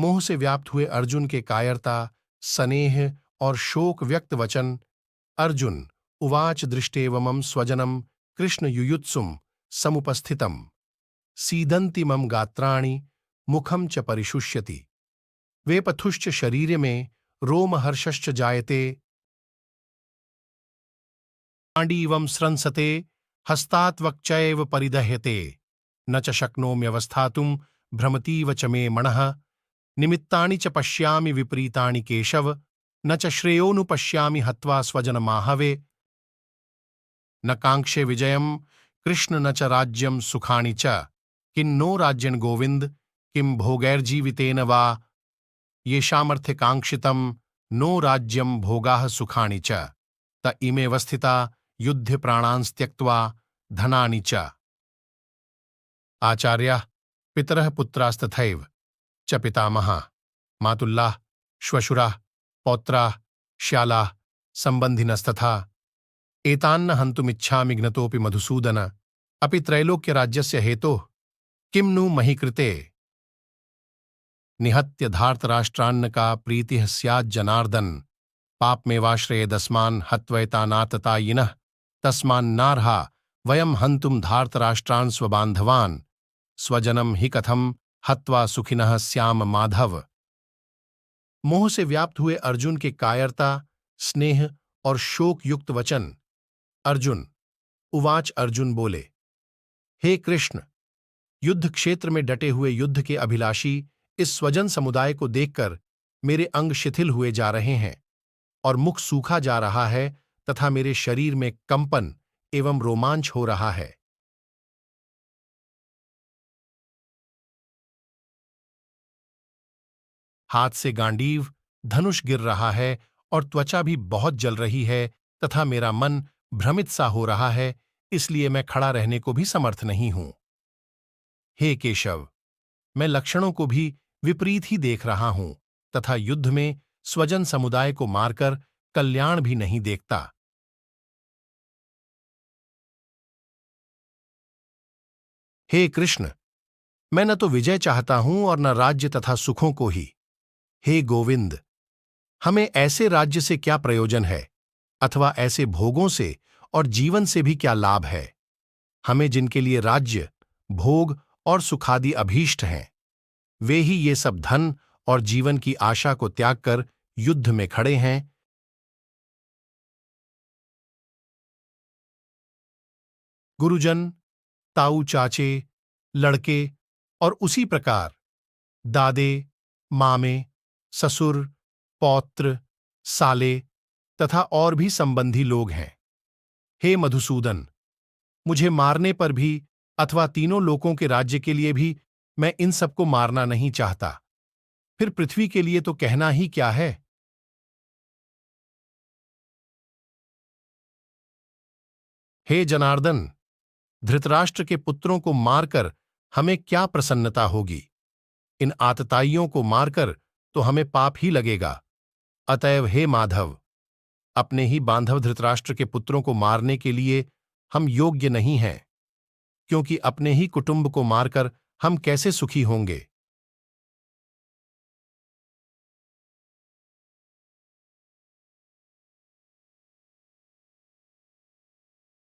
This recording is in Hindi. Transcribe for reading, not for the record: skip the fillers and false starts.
मोह से व्याप्त हुए अर्जुन के कायरता, स्नेह और शोक व्यक्त वचन। अर्जुन उवाच दृष्टेवमं स्वजनम कृष्ण युयुत्सुम समुपस्थितम सीदन्ति मम गात्राणि मुखम च परिशुष्यति वेपथुश्च शरीरे में रोमहर्षश्च जायते पाण्डीवं स्रंसते हस्तात्वक्चैव परिदह्यते न च शक्नोम्यवस्थातुं भ्रमतीव च मे मनः निमित्तानि च पश्यामि विपरीतानि केशव न च श्रेयोनुपश्यामि हत्वा स्वजनमाहवे न कांक्षे विजयं कृष्ण न च राज्यं सुखानि च किन्नो राज्यं गोविन्द किं भोगैर्जीवितेन वा येषामर्थकाङ्क्षितं नो राज्यं भोगाः सुखानि च त इमेव स्थिता युद्धे प्राणांस्त्यक्त्वा धनानि च। आचार्याः पितरः पुत्रास्तथैव च पितामहाः मातुल्लाः श्वशुराः पौत्राः श्यालाः सम्बन्धिनस्तथा एतान्न हन्तुमिच्छामि घ्नतोऽपि मधुसूदन अपि त्रैलोक्यराज्यस्य हेतोः किं नु मही कृते निहत्य धार्तराष्ट्रान्न का प्रीतिः स्याज्जनार्दन पापमेवाश्रयेदस्मान् हत्वैतानाततायिनः तस्मान्नार्हा वयं हन्तुं धार्तराष्ट्रान् स्वबान्धवान् स्वजनम हि कथम हत्वा सुखिनः स्याम माधव। मोह से व्याप्त हुए अर्जुन के कायरता, स्नेह और शोक युक्त वचन। अर्जुन उवाच अर्जुन बोले, हे कृष्ण, युद्ध क्षेत्र में डटे हुए युद्ध के अभिलाषी इस स्वजन समुदाय को देखकर मेरे अंग शिथिल हुए जा रहे हैं और मुख सूखा जा रहा है तथा मेरे शरीर में कंपन एवं रोमांच हो रहा है। हाथ से गांडीव धनुष गिर रहा है और त्वचा भी बहुत जल रही है तथा मेरा मन भ्रमित सा हो रहा है, इसलिए मैं खड़ा रहने को भी समर्थ नहीं हूं। हे केशव, मैं लक्षणों को भी विपरीत ही देख रहा हूं तथा युद्ध में स्वजन समुदाय को मारकर कल्याण भी नहीं देखता। हे कृष्ण, मैं न तो विजय चाहता हूं और न राज्य तथा सुखों को ही। हे गोविंद, हमें ऐसे राज्य से क्या प्रयोजन है अथवा ऐसे भोगों से और जीवन से भी क्या लाभ है। हमें जिनके लिए राज्य, भोग और सुखादि अभीष्ट हैं, वे ही ये सब धन और जीवन की आशा को त्याग कर युद्ध में खड़े हैं। गुरुजन, ताऊ चाचे, लड़के और उसी प्रकार दादे, मामे, ससुर, पौत्र, साले तथा और भी संबंधी लोग हैं। हे मधुसूदन, मुझे मारने पर भी अथवा तीनों लोकों के राज्य के लिए भी मैं इन सबको मारना नहीं चाहता। फिर पृथ्वी के लिए तो कहना ही क्या है। हे जनार्दन, धृतराष्ट्र के पुत्रों को मारकर हमें क्या प्रसन्नता होगी। इन आतताइयों को मारकर तो हमें पाप ही लगेगा। अतएव हे माधव, अपने ही बांधव धृतराष्ट्र के पुत्रों को मारने के लिए हम योग्य नहीं हैं, क्योंकि अपने ही कुटुंब को मारकर हम कैसे सुखी होंगे।